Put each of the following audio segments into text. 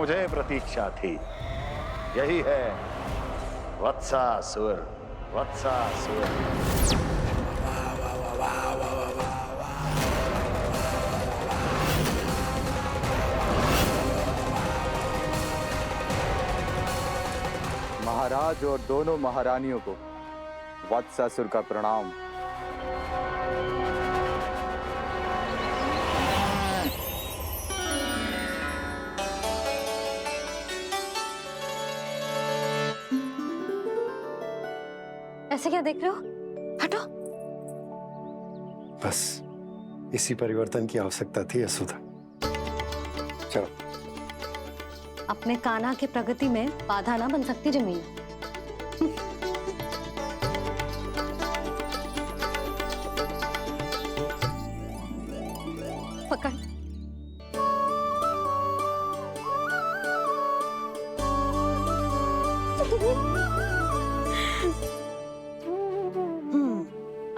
मुझे प्रतीक्षा थी। यही है वत्सासुर। वत्सासुर। महाराज और दोनों महारानियों को वत्सासुर का प्रणाम। ऐसे क्या देख रहे हो? हटो। बस इसी परिवर्तन की आवश्यकता थी यशोदा। चलो। अपने कान्हा के प्रगति में बाधा ना बन सकती जमीन। पकड़।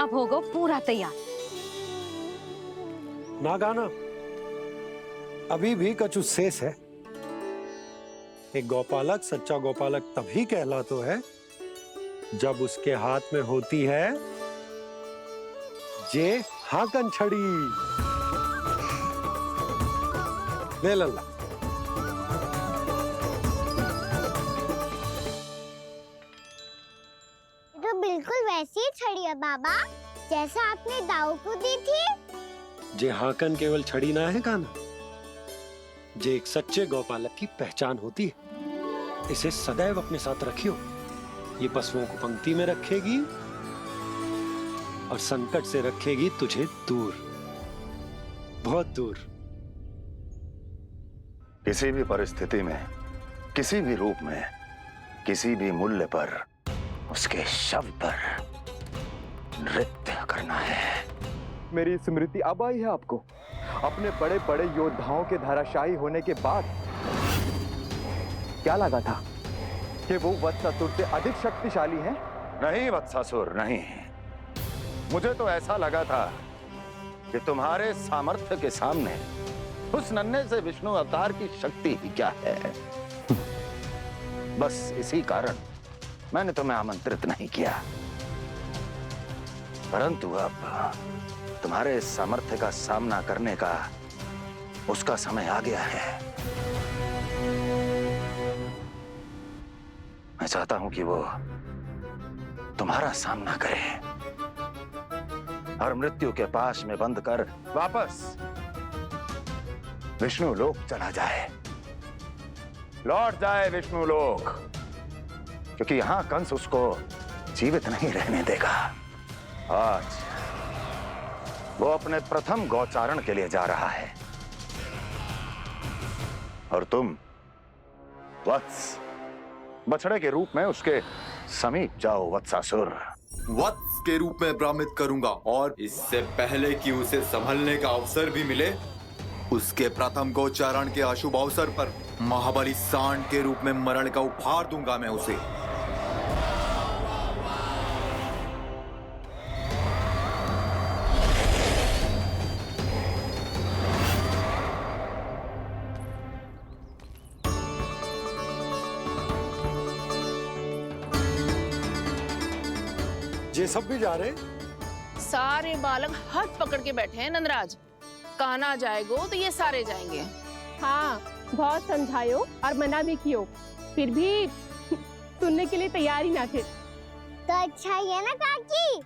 अब होगा पूरा तैयार। ना गाना अभी भी कछु शेष है। एक गौपालक सच्चा गौपालक तभी कहलाता है जब उसके हाथ में होती है जे हाकन छड़ी। ले लल्ला। तो बिल्कुल वैसी ही छड़ी है बाबा जैसा आपने दाऊ को दी थी। जे हाकन केवल छड़ी ना है गाना, जे एक सच्चे गौपालक की पहचान होती है। इसे सदैव अपने साथ रखियो। ये पशुओं को पंक्ति में रखेगी और संकट से रखेगी तुझे दूर, बहुत दूर। किसी भी परिस्थिति में, किसी भी रूप में, किसी भी मूल्य पर उसके शव पर नृत्य करना है। मेरी स्मृति अब आई है आपको? अपने बड़े बड़े योद्धाओं के धराशायी होने के बाद क्या लगा था कि वो वत्सासुर से अधिक शक्तिशाली हैं? नहीं वत्सासुर, नहीं। मुझे तो ऐसा लगा था कि तुम्हारे सामर्थ्य के सामने उस नन्हे से विष्णु अवतार की शक्ति ही क्या है। बस इसी कारण मैंने तुम्हें आमंत्रित नहीं किया। परंतु अब तुम्हारे सामर्थ्य का सामना करने का उसका समय आ गया है। मैं चाहता हूं कि वो तुम्हारा सामना करे और मृत्यु के पाश में बंद कर वापस विष्णु लोक चला जाए, लौट जाए विष्णु लोक, क्योंकि यहां कंस उसको जीवित नहीं रहने देगा। आज वो अपने प्रथम गौचारण के लिए जा रहा है और तुम वत्स बछड़े के रूप में उसके समीप जाओ वत्सासुर। वत्स के रूप में भ्रमित करूंगा और इससे पहले कि उसे संभलने का अवसर भी मिले, उसके प्रथम गोचारण के अशुभ अवसर पर महाबली सांड के रूप में मरण का उपहार दूंगा मैं उसे। ये सब भी जा रहे? सारे बालक हाथ पकड़ के बैठे हैं नंदराज। कान्हा जाएगो तो ये सारे जाएंगे। हाँ, बहुत समझायो और मना भी कियो, फिर भी सुनने के लिए तैयार ही ना थे। तो अच्छा ही है ना काकी,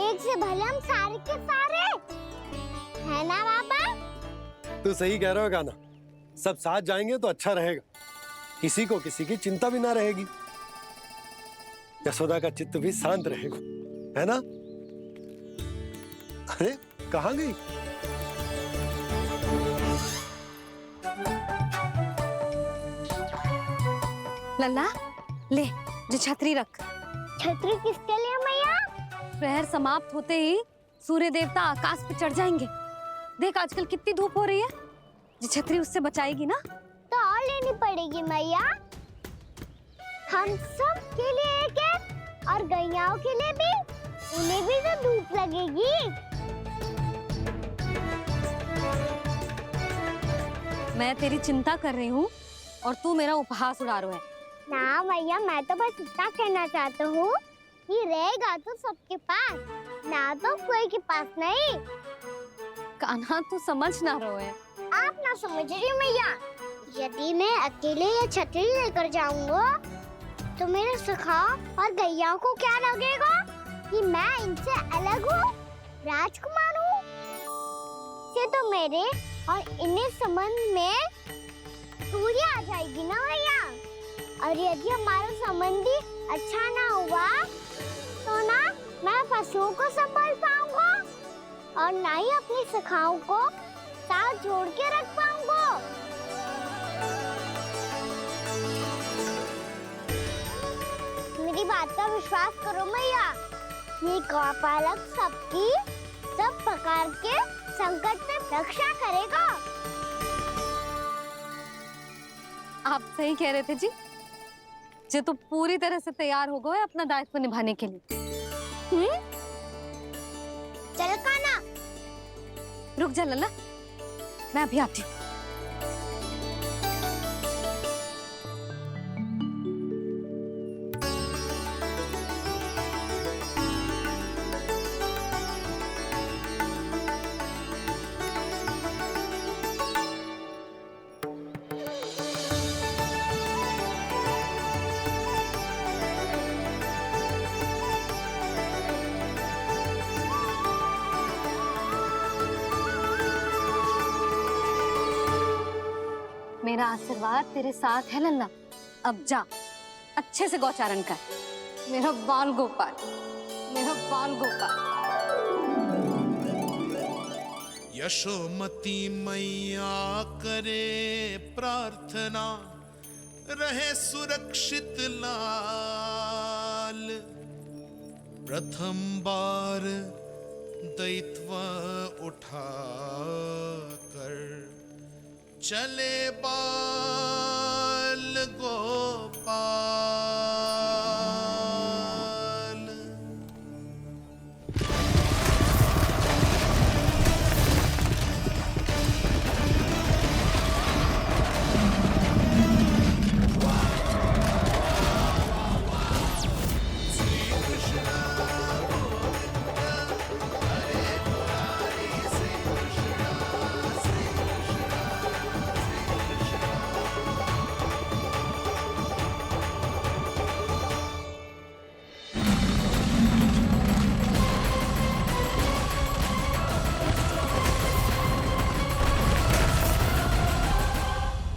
एक से भले हम सारे के सारे, है ना बाबा? तू सही कह रहा हो गाना। सब साथ जाएंगे तो अच्छा रहेगा, किसी को किसी की चिंता भी ना रहेगी। यशोदा का चित्त भी शांत रहेगा, है ना? अरे कहाँ गई? लल्ला ले, जो छतरी रख। छतरी किसके लिए मैया? प्रहर समाप्त होते ही सूर्य देवता आकाश पे चढ़ जाएंगे। देख आजकल कितनी धूप हो रही है, जो छतरी उससे बचाएगी ना। तो और लेनी पड़ेगी मैया। हम सब के लिए एक एक और गैयाओं के लिए भी, उन्हें भी तो धूप लगेगी। मैं तेरी चिंता कर रही हूँ और तू मेरा उपहास उड़ा रहा है। ना भैया, मैं तो बस इतना कहना चाहता हूँ कि रहेगा तो सबके पास, ना तो कोई के पास नहीं। कान्हा तू समझ ना रहो है। आप ना समझ रही मैया। यदि मैं अकेले ये छतरी लेकर जाऊंगा तो मेरे सखा और गैया को क्या लगेगा कि मैं इनसे अलग हूँ, राजकुमार हूँ। से तो मेरे और इन्हें संबंध में दूरी आ जाएगी ना भैया। और यदि हमारा संबंध ही अच्छा ना हुआ तो ना मैं पशुओं को संभाल पाऊंगा और ना ही अपनी सखाओं को साथ जोड़ के रख पाऊंगा। मेरी बात का विश्वास करो मैया, ये गौपालक सबकी सब प्रकार के संकट से रक्षा करेगा। आप सही कह रहे थे जी। जे तो पूरी तरह से तैयार हो गए अपना दायित्व निभाने के लिए। चल कान्हा। रुक जा लल्ला, मैं अभी आती हूँ। मेरा आशीर्वाद तेरे साथ है लल्ला। अब जा, अच्छे से गौचारण कर। मेरा बाल गोपाल, मेरा बाल गोपाल। यशोमती मैया करे प्रार्थना, रहे सुरक्षित लाल। प्रथम बार दैत्व उठा कर चले बाल गोपाल।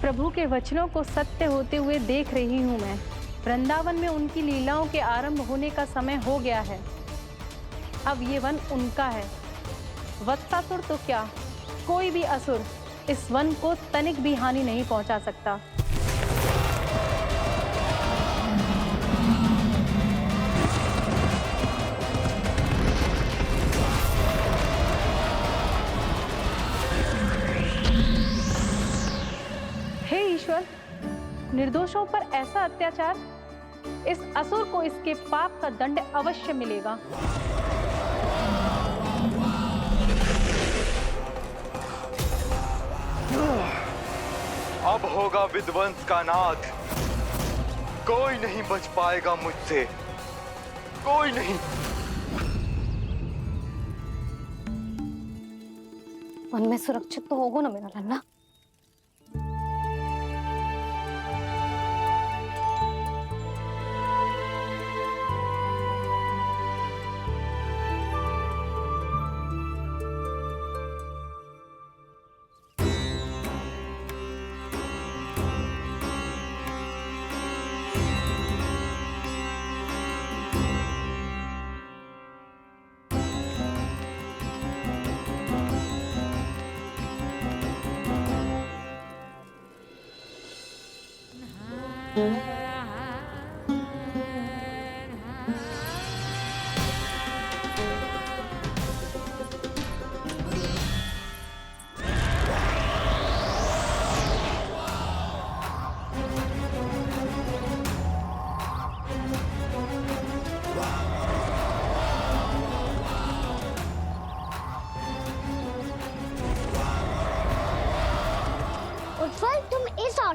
प्रभु के वचनों को सत्य होते हुए देख रही हूँ मैं। वृंदावन में उनकी लीलाओं के आरंभ होने का समय हो गया है। अब ये वन उनका है। वत्सासुर तो क्या, कोई भी असुर इस वन को तनिक भी हानि नहीं पहुंचा सकता। हे ईश्वर, निर्दोषों पर ऐसा अत्याचार, इस असुर को इसके पाप का दंड अवश्य मिलेगा। अब होगा विध्वंस का नाद। कोई नहीं बच पाएगा मुझसे, कोई नहीं। वन में सुरक्षित तो होगो ना मेरा लल्ला।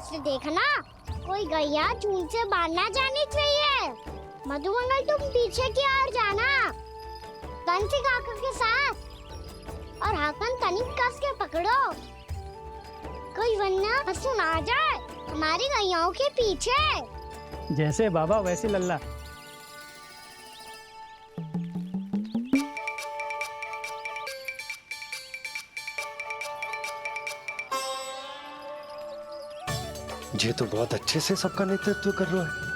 गौर से देखना, कोई गैया चून से बाहर ना जानी चाहिए। मधुमंगल तुम पीछे की ओर जाना, कंसी काका के साथ, और हाकन तनिक कस के पकड़ो, कोई वरना पशु ना आ जाए हमारी गैयाओं के पीछे। जैसे बाबा वैसे लल्ला। ये तो बहुत अच्छे से सबका नेतृत्व कर रहा है।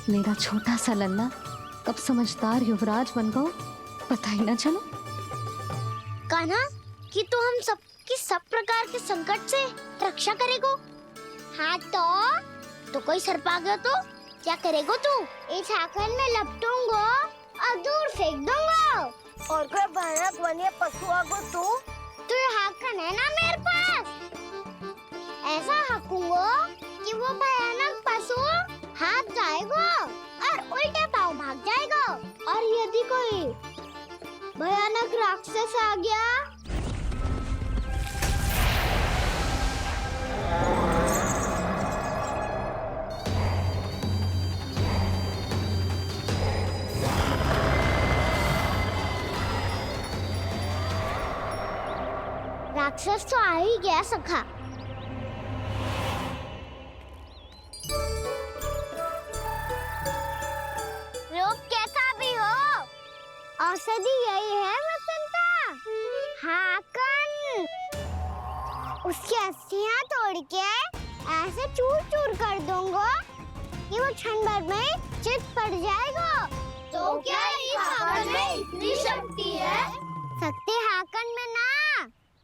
मेरा छोटा सा लल्ला कब समझदार युवराज बन गो पता ही ना चलो। कान्हा, कि तू हम सब की सब प्रकार के संकट से रक्षा करेगो। हाँ तो कोई सर्प आ गया तो क्या करेगो तू? इस हाकन में लपटूंगो और दूर फेंक दूंगा। और कोई भयानक वन्य पशु आगो तो ये हाकन है ना मेरे पास, ऐसा हाकूंगो कि वो भयानक पशु हाथ जाएगा और उल्टे पाँव भाग जाएगा। और यदि कोई भयानक राक्षस आ गया राक्षस तो आ ही गया सखा। लोग कैसा भी हो, औषधि यही है वसंता। हाकन उसकी अस्थियां तोड़ के ऐसे चूर चूर कर दूंगा कि वो क्षण भर में चित पड़ जाएगा। तो क्या इस हाकन में इतनी शक्ति है? शक्ति हाकन में ना,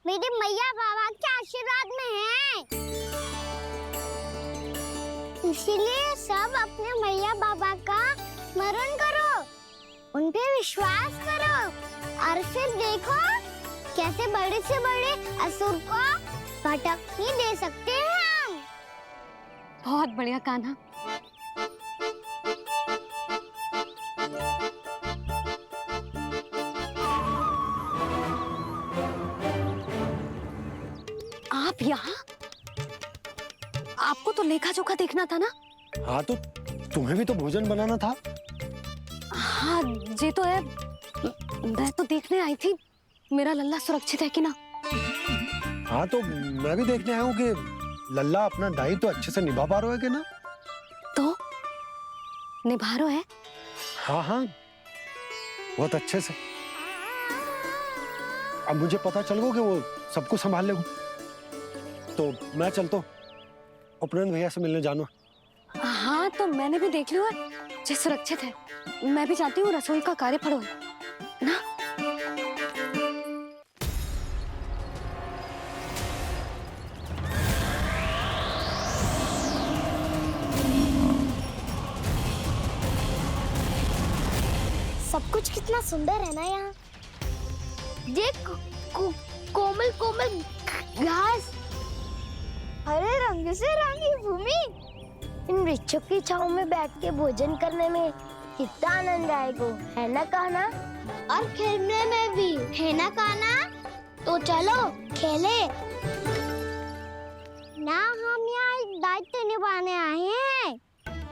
मेरे मैया बाबा के आशीर्वाद में है। इसीलिए सब अपने मैया बाबा का स्मरण करो, उन पे विश्वास करो और फिर देखो कैसे बड़े से बड़े असुर को भटक ही दे सकते हैं हम। बहुत बढ़िया कान्हा। आप यहाँ? आपको तो लेखा जोखा देखना था ना? हाँ तो तुम्हें भी तो भोजन बनाना था। हाँ ये तो है, मैं तो देखने आई थी मेरा लल्ला सुरक्षित है कि ना। हाँ तो मैं भी देखने आया हूँ कि लल्ला अपना दायित्व तो अच्छे से निभा पा रहा है कि ना। तो निभा रहा है? हाँ हाँ बहुत अच्छे से। अब मुझे पता चल गया कि वो सबको संभाल लेगा, तो मैं चलता हूँ, उपनंद भैया से मिलने जाना। हाँ तो मैंने भी देख लिया जो सुरक्षित है। मैं भी चाहती हूँ रसोई का कार्य पड़ो ना। सब कुछ कितना सुंदर है ना यहाँ। देख कोमल कोमल घास, हरे रंग से रंगी भूमि। इन वृक्षों की छांव में बैठ के भोजन करने में कितना आनंद आएगा, है ना कान्हा? और खेलने में भी, है ना कान्हा? तो चलो खेले ना। हम यहाँ एक दायित्व निभाने आए हैं,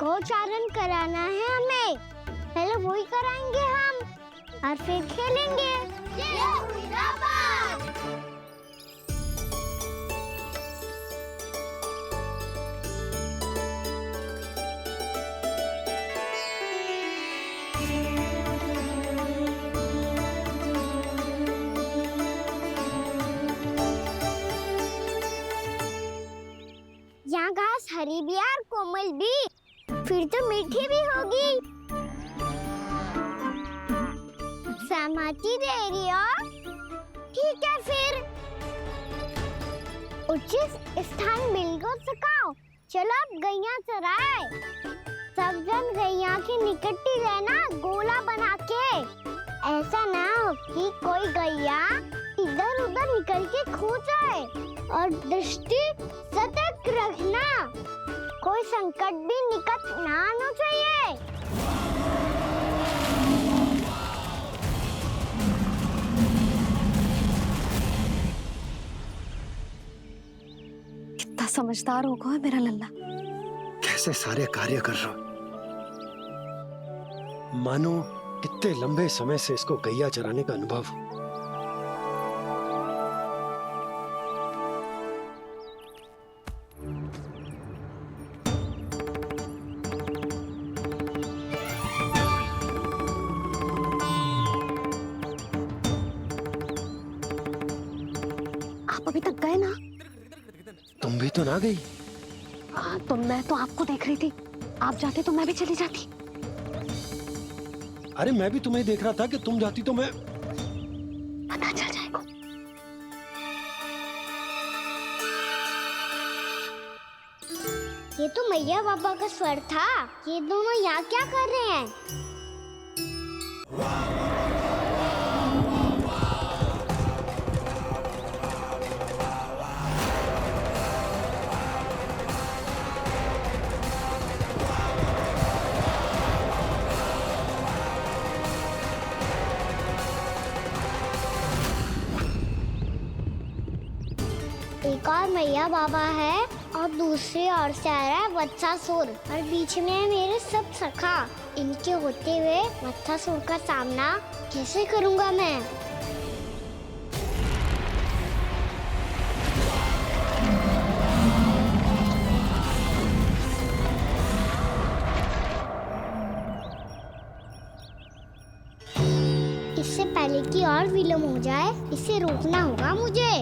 गोचारण कराना है हमें। पहले वही कराएंगे हम और फिर खेलेंगे। यहाँ घास हरी भी और कोमल भी, फिर तो मीठी भी होगी। सहमति दे रही हो? ठीक है फिर उचित स्थान मिलकर सकाओ। चलो अब गैया चराए। सब जन गैया के निकट ही रहना, गोला बना के। ऐसा ना हो कि कोई गैया इधर उधर निकल के खो जाए। और दृष्टि सतर्क रखना, कोई संकट भी निकट ना आना चाहिए। कितना समझदार होगा है मेरा लल्ला। कैसे सारे कार्य कर रहा, मानो कितने लंबे समय से इसको गैया चराने का अनुभव हो। आप अभी तक गए ना? तुम भी तो ना गई। हाँ, तो मैं तो आपको देख रही थी, आप जाते तो मैं भी चली जाती। अरे मैं भी तुम्हें देख रहा था कि तुम जाती तो मैं। पता चल जाएगा। ये तो मैया बाबा का स्वर था। ये दोनों यहाँ क्या कर रहे हैं? एक और मैया बाबा है और दूसरी ओर से आ रहा है वत्सासुर और बीच में है मेरे सब सखा। इनके होते हुए वत्सासुर का सामना कैसे करूंगा मैं? इससे पहले कि और विलम्ब हो जाए, इसे रोकना होगा मुझे।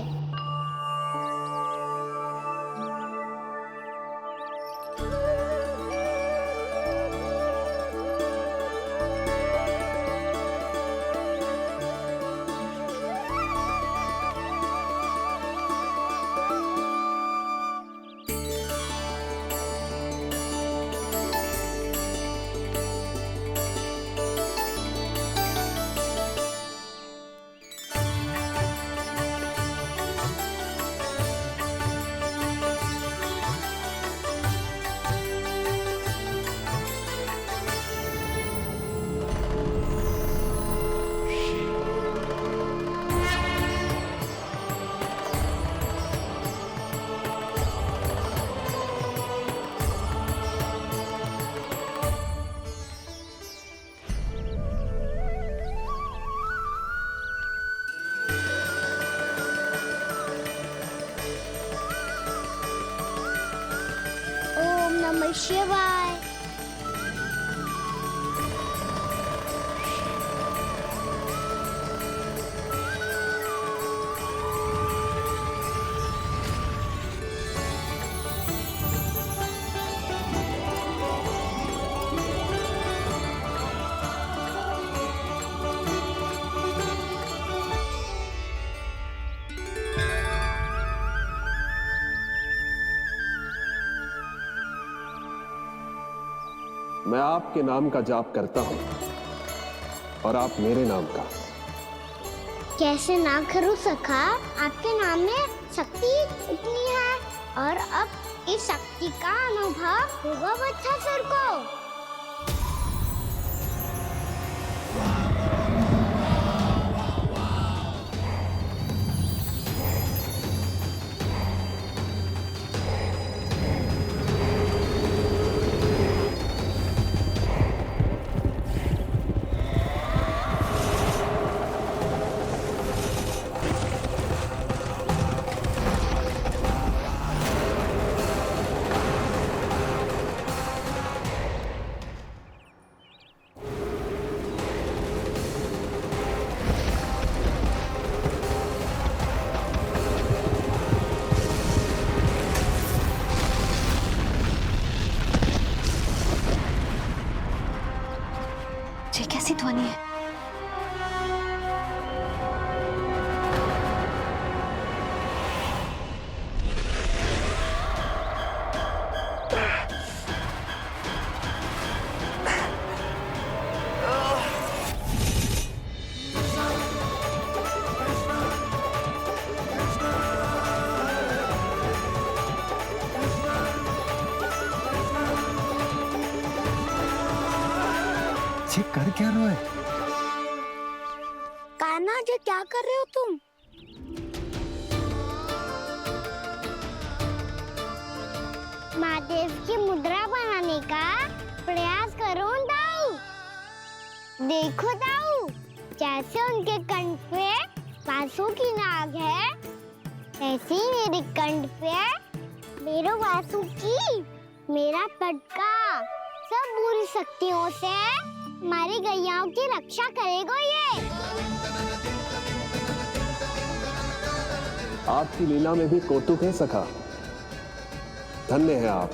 ओम नमः शिवाय। मैं आपके नाम का जाप करता हूं और आप मेरे नाम का। कैसे ना करूं सखा? आपके नाम में शक्ति इतनी है और अब इस शक्ति का अनुभव होगा वत्सासुर को। ये कैसी ध्वनि है? पीछे कर क्या रहे हो? कान्हा जी क्या कर रहे हो तुम? महादेव की मुद्रा बनाने का प्रयास करो दाऊ। देखो दाऊ, जैसे उनके कंठ पे बांसुरी की नाग है, ऐसे ही मेरे कंठ पे मेरो बांसुरी, मेरा पटका सब बुरी शक्तियों से हमारी गैयाओं की रक्षा करेगा ये। आपकी लीला में भी कौतुक है सखा। धन्य है आप।